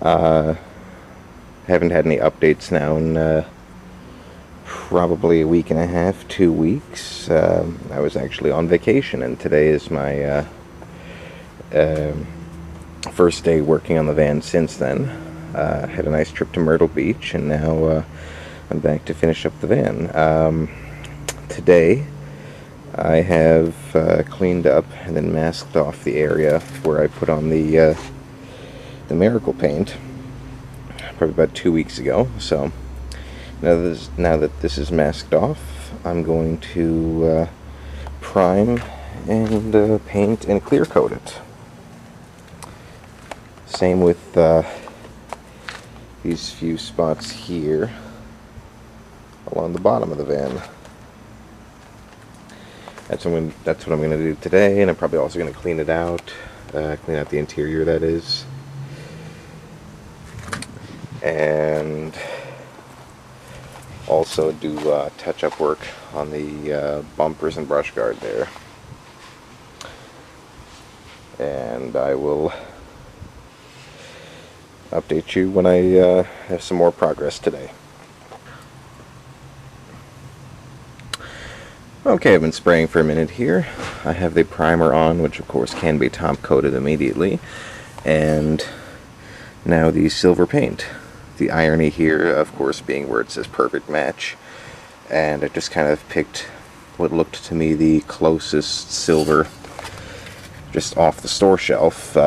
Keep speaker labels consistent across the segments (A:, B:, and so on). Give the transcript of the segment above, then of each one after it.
A: Haven't had any updates now in probably a week and a half, 2 weeks. I was actually on vacation, and today is my first day working on the van since then. Had a nice trip to Myrtle Beach, and now I'm back to finish up the van. Today I have cleaned up and then masked off the area where I put on the miracle paint probably about 2 weeks ago. So now that this is masked off, I'm going to prime and paint and clear coat it. Same with these few spots here along the bottom of the van. That's what I'm going to do today, and I'm probably also going to clean it out, clean out the interior, that is, and also do touch-up work on the bumpers and brush guard there. And I will update you when I have some more progress today. Okay, I've been spraying for a minute here. I have the primer on, which of course can be top coated immediately, and now the silver paint. The irony here, of course, being where it says perfect match, and I just kind of picked what looked to me the closest silver just off the store shelf,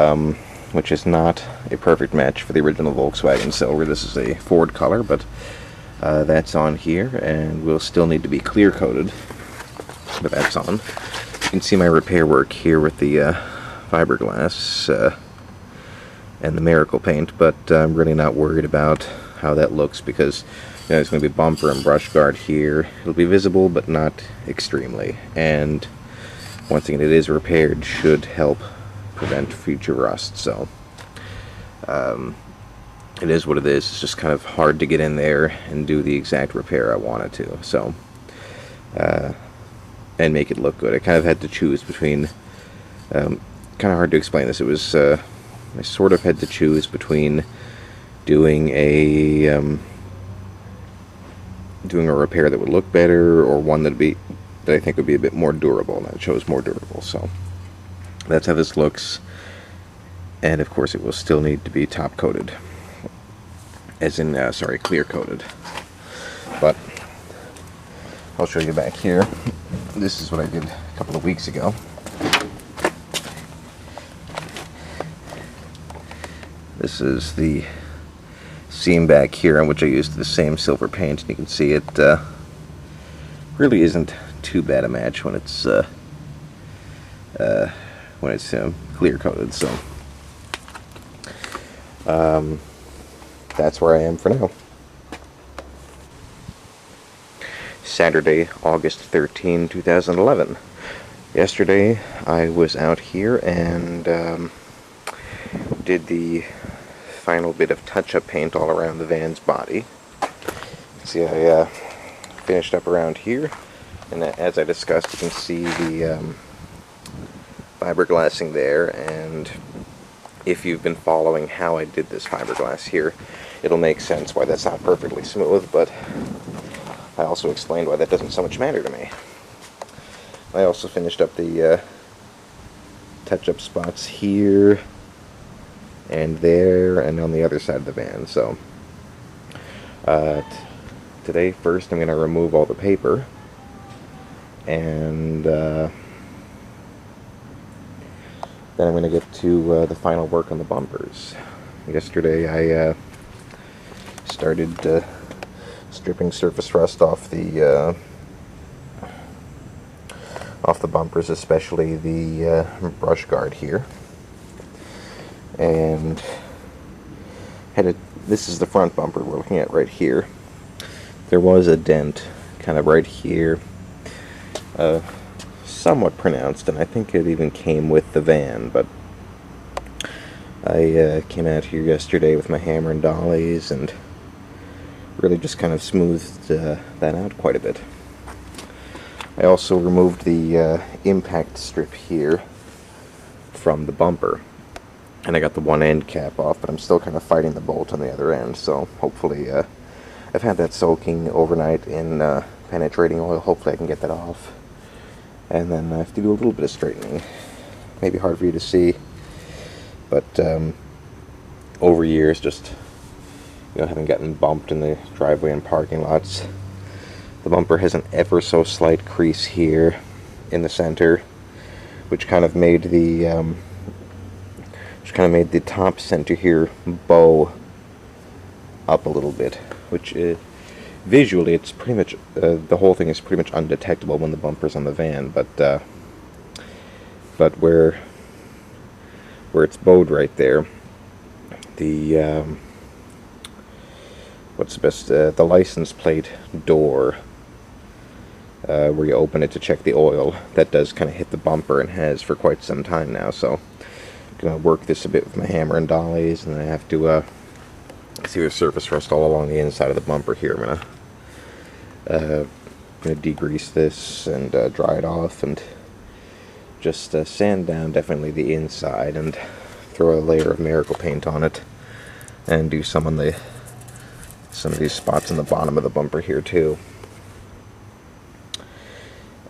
A: which is not a perfect match for the original Volkswagen silver. This is a Ford color, but that's on here, and will still need to be clear coated, but that's on. You can see my repair work here with the fiberglass and the miracle paint, but I'm really not worried about how that looks, because there's going to be bumper and brush guard here. It'll be visible, but not extremely, and once again, it is repaired, should help prevent future rust. So it is what it is. It's just kind of hard to get in there and do the exact repair I wanted to, so and make it look good. I kind of had to choose between kind of hard to explain this. It was I sort of had to choose between doing a repair that would look better, or one that I think would be a bit more durable, and I chose more durable. So that's how this looks, and of course it will still need to be top coated, as in clear coated. But I'll show you back here. This is what I did a couple of weeks ago. This is the seam back here on which I used the same silver paint, and you can see it really isn't too bad a match when it's clear coated. So that's where I am for now. Saturday, August 13, 2011. Yesterday I was out here and did the final bit of touch-up paint all around the van's body. See, I finished up around here, and as I discussed, you can see the fiberglassing there, and if you've been following how I did this fiberglass here, it'll make sense why that's not perfectly smooth, but I also explained why that doesn't so much matter to me. I also finished up the touch-up spots here and there and on the other side of the van. So today, first I'm going to remove all the paper, and then I'm going to get to the final work on the bumpers. Yesterday I started stripping surface rust off the bumpers, especially the brush guard here, and this is the front bumper we're looking at right here. There was a dent kind of right here, somewhat pronounced, and I think it even came with the van, but I came out here yesterday with my hammer and dollies and really just kind of smoothed that out quite a bit. I also removed the impact strip here from the bumper. and I got the one end cap off, but I'm still kind of fighting the bolt on the other end, so hopefully, I've had that soaking overnight in penetrating oil. Hopefully I can get that off, and then I have to do a little bit of straightening. Maybe hard for you to see, but over years, just having gotten bumped in the driveway and parking lots, the bumper has an ever so slight crease here in the center, which kind of made the top center here bow up a little bit, which visually it's pretty much the whole thing is pretty much undetectable when the bumper's on the van, but where it's bowed right there, the the license plate door, where you open it to check the oil, that does kind of hit the bumper and has for quite some time now. So I'm gonna work this a bit with my hammer and dollies, and then I have to see there's surface rust all along the inside of the bumper here. I'm gonna degrease this and dry it off, and just sand down definitely the inside, and throw a layer of miracle paint on it, and do some of these spots on the bottom of the bumper here too.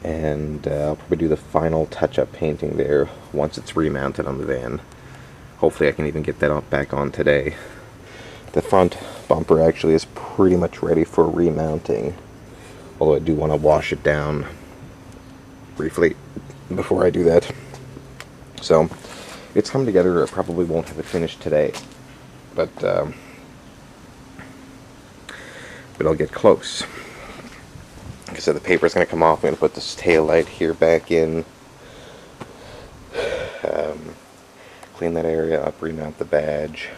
A: And I'll probably do the final touch-up painting there once it's remounted on the van. Hopefully I can even get that back on today. The front bumper actually is pretty much ready for remounting, although I do want to wash it down briefly before I do that. So it's come together. I probably won't have it finished today, but I'll get close. Like I said, the paper's going to come off. I'm going to put this tail light here back in, clean that area up, remount the badge.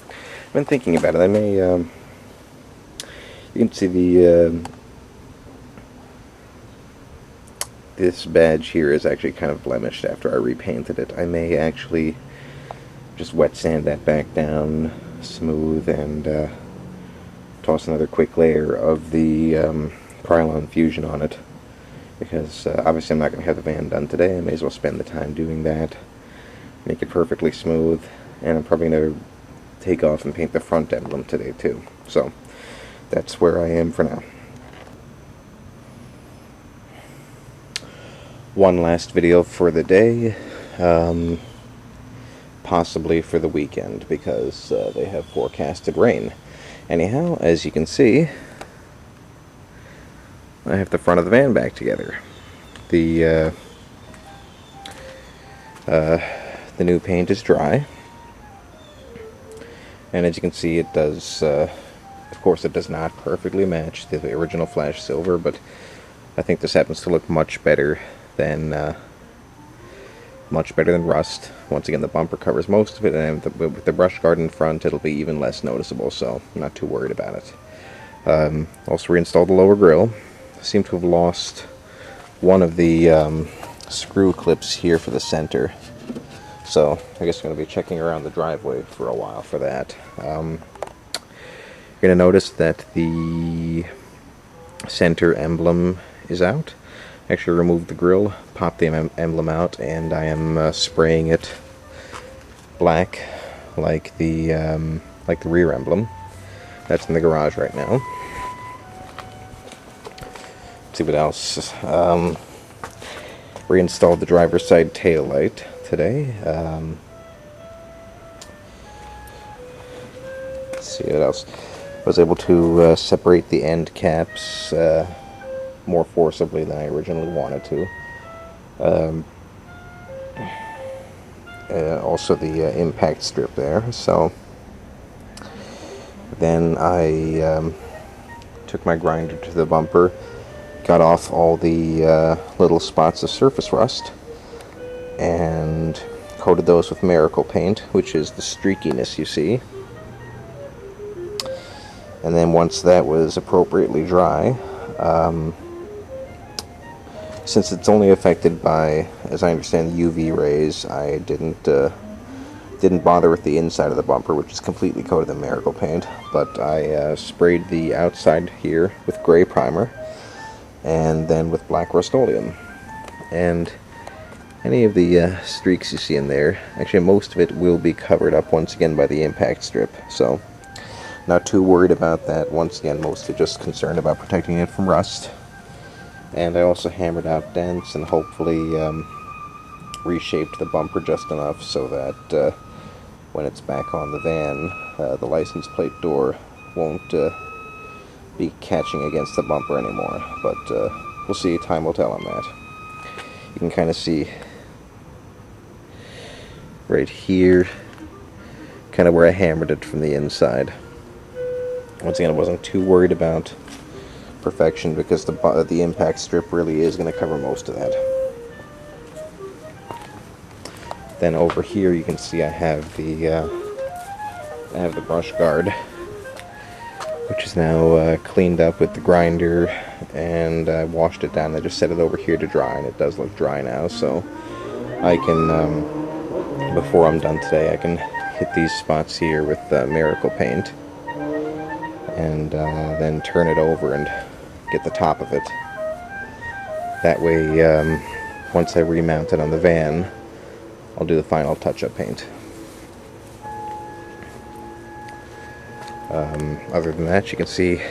A: I've been thinking about it. I may, you can see this badge here is actually kind of blemished after I repainted it. I may actually just wet sand that back down smooth, and toss another quick layer of the Krylon Fusion on it, because obviously I'm not going to have the van done today. I may as well spend the time doing that, make it perfectly smooth, and I'm probably going to take off and paint the front emblem today too. So that's where I am for now. One last video for the day, possibly for the weekend, because they have forecasted rain. Anyhow, as you can see, I have the front of the van back together. The new paint is dry, and as you can see, it does. Of course, it does not perfectly match the original flash silver, but I think this happens to look much better than rust. Once again, the bumper covers most of it, and with the brush guard in front, it'll be even less noticeable. So I'm not too worried about it. Also reinstalled the lower grille. Seem to have lost one of the screw clips here for the center, so I guess I'm going to be checking around the driveway for a while for that. You're going to notice that the center emblem is out. Actually removed the grille, popped the emblem out, and I am spraying it black like the rear emblem. That's in the garage right now. See what else. Reinstalled the driver's side tail light today. Let's see what else. I was able to separate the end caps more forcibly than I originally wanted to. Also the impact strip there. So then I took my grinder to the bumper, got off all the little spots of surface rust, and coated those with miracle paint, which is the streakiness you see. And then once that was appropriately dry, since it's only affected by, as I understand, UV rays, I didn't bother with the inside of the bumper, which is completely coated in miracle paint, but I sprayed the outside here with gray primer, and then with black Rust-Oleum. And any of the streaks you see in there. Actually, most of it will be covered up once again by the impact strip, so not too worried about that. Once again, mostly just concerned about protecting it from rust. And I also hammered out dents and hopefully reshaped the bumper just enough so that when it's back on the van, the license plate door won't be catching against the bumper anymore. But we'll see. Time will tell on that. You can kind of see right here, kind of where I hammered it from the inside. Once again, I wasn't too worried about perfection because the impact strip really is going to cover most of that. Then over here, you can see I have the brush guard, which is now cleaned up with the grinder, and I washed it down. I just set it over here to dry, and it does look dry now. So I can, before I'm done today, I can hit these spots here with Miracle Paint, and then turn it over and get the top of it. That way, once I remount it on the van, I'll do the final touch-up paint. Other than that, you can see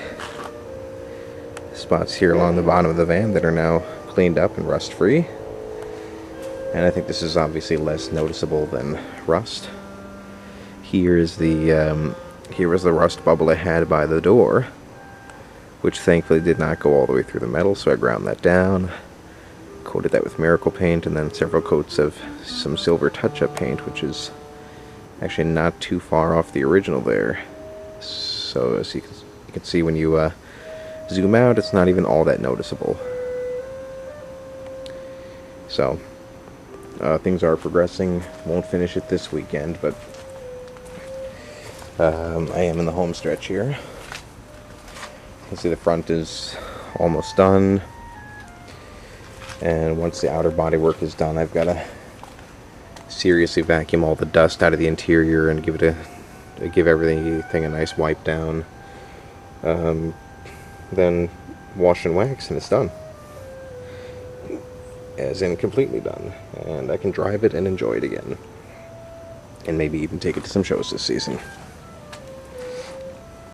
A: spots here along the bottom of the van that are now cleaned up and rust-free. And I think this is obviously less noticeable than rust. Here was the rust bubble I had by the door, which thankfully did not go all the way through the metal, so I ground that down, coated that with Miracle Paint, and then several coats of some silver touch-up paint, which is actually not too far off the original there. So as you can see when you zoom out, it's not even all that noticeable. So things are progressing. Won't finish it this weekend, but I am in the home stretch here. You can see the front is almost done, and once the outer bodywork is done, I've got to seriously vacuum all the dust out of the interior and give everything a nice wipe down. Then wash and wax, and it's done. As in completely done, and I can drive it and enjoy it again, and maybe even take it to some shows this season.